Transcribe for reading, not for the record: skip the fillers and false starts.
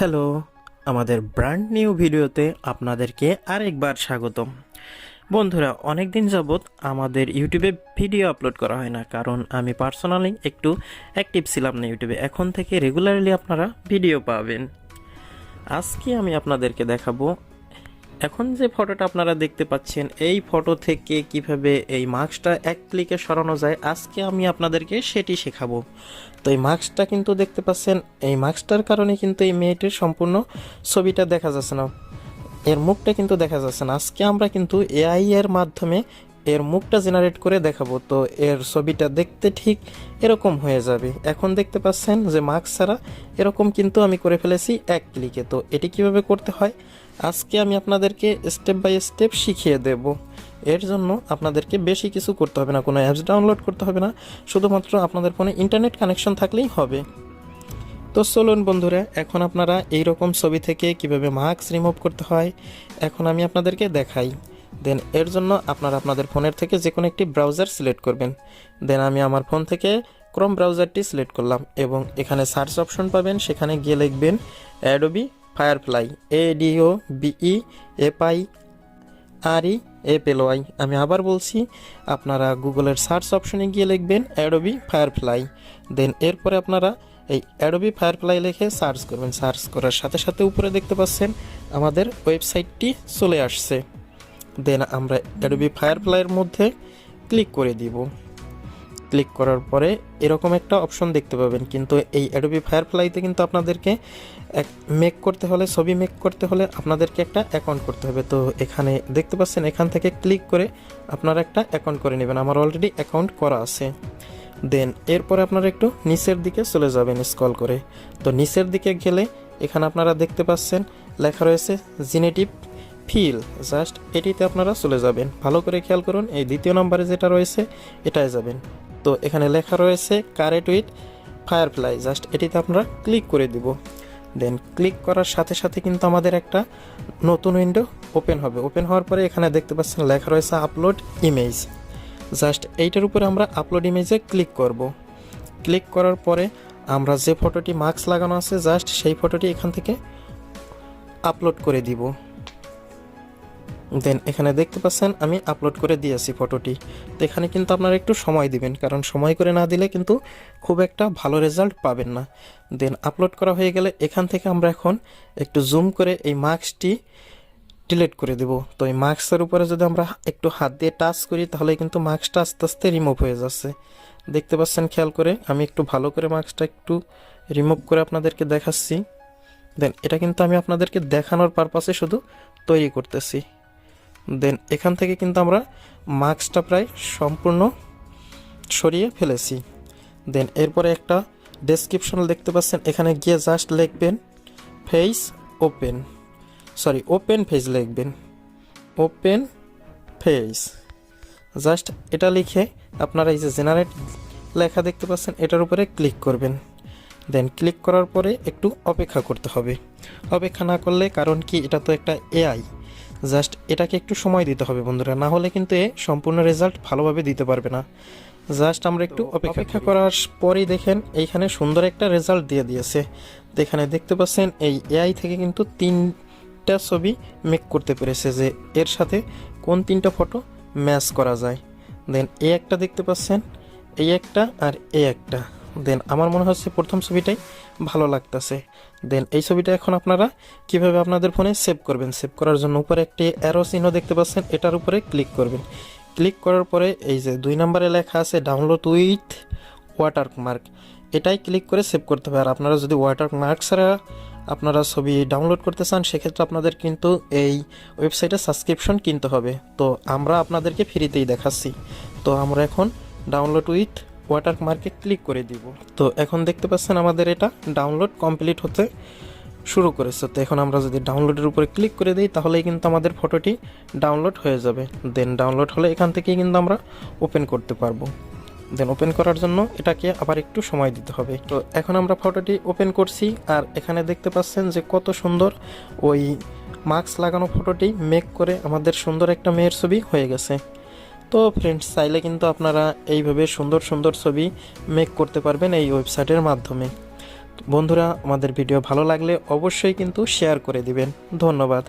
Hello, আমাদের brand new ভিডিওতে আপনাদেরকে আরেকবার স্বাগতম। বন্ধুরা, অনেক দিন যাবৎ আমাদের ইউটিউবে ভিডিও আপলোড করা হয় না, কারণ আমি পার্সোনালি একটু অ্যাক্টিভ ছিলাম না ইউটিউবে। এখন থেকে রেগুলারলি আপনারা ভিডিও পাবেন। আজকে আমি আপনাদেরকে দেখাবো, এখন যে ফটোটা আপনারা দেখতে পাচ্ছেন, এই ফটো থেকে কিভাবে এই মাস্কটা এক ক্লিকে সরানো যায়, আজকে আমি আপনাদেরকে সেটি শেখাবো। তো এই মাস্কটা কিন্তু দেখতে পাচ্ছেন, এই মাস্কটার কারণে কিন্তু এই মেয়েটির সম্পূর্ণ ছবিটা দেখা যাচ্ছে না, এর মুখটা কিন্তু দেখা যাচ্ছে না। আজকে আমরা কিন্তু এআই এর মাধ্যমে এর মুখটা জেনারেট করে দেখাবো। তো এর ছবিটা দেখতে ঠিক এরকম হয়ে যাবে। এখন দেখতে পাচ্ছেন যে মাস্ক ছাড়া এরকম কিন্তু আমি করে ফেলেছি এক ক্লিকে। তো এটি কিভাবে করতে হয় আজকে আমি আপনাদেরকে স্টেপ বাই স্টেপ শিখিয়ে দেব। এর জন্য আপনাদেরকে বেশি কিছু করতে হবে না, কোনো অ্যাপস ডাউনলোড করতে হবে না, শুধুমাত্র আপনাদের ফোনে ইন্টারনেট কানেকশন থাকলেই হবে। তো চলুন বন্ধুরা, এখন আপনারা এই রকম ছবি থেকে কিভাবে মাস্ক রিমুভ করতে হয় এখন আমি আপনাদেরকে দেখাই। দেন এর জন্য আপনারা আপনাদের ফোনের থেকে যে কোনো একটি ব্রাউজার সিলেক্ট করবেন। দেন আমি আমার ফোন থেকে ক্রোম ব্রাউজারটি সিলেক্ট করলাম এবং এখানে সার্চ অপশন পাবেন, সেখানে গিয়ে লিখবেন অ্যাডোবি ফায়ারফ্লাই, ADOBE FIREFLY। আমি আবার বলছি, আপনারা গুগলের সার্চ অপশনে গিয়ে লিখবেন অ্যাডোবি ফায়ারফ্লাই। দেন এরপরে আপনারা এই অ্যাডোবি ফায়ারফ্লাই লিখে সার্চ করবেন। সার্চ করার সাথে সাথে উপরে দেখতে পাচ্ছেন আমাদের ওয়েবসাইটটি চলে আসছে। দেন আমরা অ্যাডোবি ফায়ারফ্লাইয়ের মধ্যে ক্লিক করে দিব। ক্লিক করার পরে এরকম একটা অপশন দেখতে পাবেন, কিন্তু এই অ্যাডোবি ফায়ারফ্লাইতে কিন্তু আপনাদেরকে মেক করতে হলে, ছবি মেক করতে হলে আপনাদেরকে একটা অ্যাকাউন্ট করতে হবে। তো এখানে দেখতে পাচ্ছেন, এখান থেকে ক্লিক করে আপনারা একটা অ্যাকাউন্ট করে নেবেন। আমার অলরেডি অ্যাকাউন্ট করা আছে। দেন এরপরে আপনারা একটু নিচের দিকে চলে যাবেন স্ক্রল করে। তো নিচের দিকে গেলে এখানে আপনারা দেখতে পাচ্ছেন লেখা রয়েছে জেনারেটিভ ফিল, জাস্ট এটিতে আপনারা চলে যাবেন। ভালো করে খেয়াল করুন, এই দ্বিতীয় নম্বরে যেটা রয়েছে এটাই যাবেন। তো এখানে লেখা রয়েছে কারেক্ট উইথ ফায়ারফ্লাই, জাস্ট এটিতে আপনারা ক্লিক করে দিব। দেন ক্লিক করার সাথে সাথে কিন্তু আমাদের একটা নতুন উইন্ডো ওপেন হবে। ওপেন হওয়ার পরে এখানে দেখতে পাচ্ছেন লেখা রয়েছে আপলোড ইমেজ, জাস্ট এইটার উপরে আমরা আপলোড ইমেজে ক্লিক করব। ক্লিক করার পরে আমরা যে ফটোটি মাস্ক লাগানো আছে, জাস্ট সেই ফটোটি এখান থেকে আপলোড করে দিব। দেন এখানে দেখতে পাচ্ছেন আমি আপলোড করে দিয়েছি ফটোটি। তো এখানে কিন্তু আপনারা একটু সময় দিবেন, কারণ সময় করে না দিলে কিন্তু খুব একটা ভালো রেজাল্ট পাবেন না। দেন আপলোড করা হয়ে গেলে এখান থেকে আমরা এখন একটু জুম করে এই মাস্কটি ডিলিট করে দেব। তো এই মাস্কের উপরে যদি আমরা একটু হাত দিয়ে টাচ করি, তাহলে কিন্তু মাস্কটা আস্তে আস্তে রিমুভ হয়ে যাচ্ছে। দেখতে পাচ্ছেন খেয়াল করে, আমি একটু ভালো করে মাস্কটা একটু রিমুভ করে আপনাদেরকে দেখাচ্ছি। দেন এটা কিন্তু আমি আপনাদেরকে দেখানোর পারপাসে শুধু তৈরি করতেছি। দেন এখান থেকে কিন্তু আমরা মাস্কটা প্রায় সম্পূর্ণ সরিয়ে ফেলেছি। দেন এরপরে একটা ডেসক্রিপশন দেখতে পাচ্ছেন, এখানে গিয়ে জাস্ট লিখবেন ফেস ওপেন, ওপেন ফেস লিখবেন, ওপেন ফেস। জাস্ট এটা লিখে আপনারা এই যে জেনারেট লেখা দেখতে পাচ্ছেন এটার উপরে ক্লিক করবেন। দেন ক্লিক করার পরে একটু অপেক্ষা করতে হবে। অপেক্ষা না করলে, কারণ কি এটা তো একটা এআই, জাস্ট এটাকে একটু সময় দিতে হবে বন্ধুরা, না হলে কিন্তু এ সম্পূর্ণ রেজাল্ট ভালোভাবে দিতে পারবে না। জাস্ট আমরা একটু অপেক্ষা করার পরেই দেখেন এইখানে সুন্দর একটা রেজাল্ট দিয়ে দিয়েছে। তো এখানে দেখতে পাচ্ছেন এই এআই থেকে কিন্তু তিনটা ছবি মেক করতে পেরেছে, যে এর সাথে কোন তিনটা ফটো ম্যাচ করা যায়। দেন এই একটা দেখতে পাচ্ছেন, এই একটা আর এই একটা। দেন আমার মনে হচ্ছে প্রথম ছবিটাই ভালো লাগতেছে। দেন এই ছবিটা এখন আপনারা কিভাবে আপনাদের ফোনে সেভ করবেন, সেভ করার জন্য উপরে একটি অ্যারো চিহ্ন দেখতে পাচ্ছেন, এটার উপরে ক্লিক করবেন। ক্লিক করার পরে এই যে 2 নম্বরে লেখা আছে ডাউনলোড উইথ ওয়াটারমার্ক, এটাই ক্লিক করে সেভ করতে হবে। আর আপনারা যদি ওয়াটারমার্ক ছাড়া আপনারা ছবি ডাউনলোড করতে চান, সেক্ষেত্রে আপনাদের কিন্তু এই ওয়েবসাইটে সাবস্ক্রিপশন কিনতে হবে। তো আমরা আপনাদেরকে ফ্রিতেই দেখাচ্ছি। তো আমরা এখন ডাউনলোড উইথ ওয়াটারমার্কে ক্লিক করে দিব। তো এখন দেখতে পাচ্ছেন আমাদের এটা ডাউনলোড কমপ্লিট হতে শুরু করেছে। তো এখন আমরা যদি ডাউনলোডের উপরে ক্লিক করে দিই, তাহলেই কিন্তু আমাদের ফটোটি ডাউনলোড হয়ে যাবে। দেন ডাউনলোড হলে এখান থেকেই কিন্তু আমরা ওপেন করতে পারবো। দেন ওপেন করার জন্য এটাকে আবার একটু সময় দিতে হবে। তো এখন আমরা ফটোটি ওপেন করছি, আর এখানে দেখতে পাচ্ছেন যে কত সুন্দর ওই মাস্ক লাগানো ফটোটি মেক করে আমাদের সুন্দর একটা মেয়ের ছবি হয়ে গেছে। তো ফ্রেন্ডস, চাইলে কিন্তু আপনারা এইভাবে সুন্দর সুন্দর ছবি মেক করতে পারবেন এই ওয়েবসাইটের মাধ্যমে। বন্ধুরা, আমাদের ভিডিও ভালো লাগলে অবশ্যই কিন্তু শেয়ার করে দিবেন। ধন্যবাদ।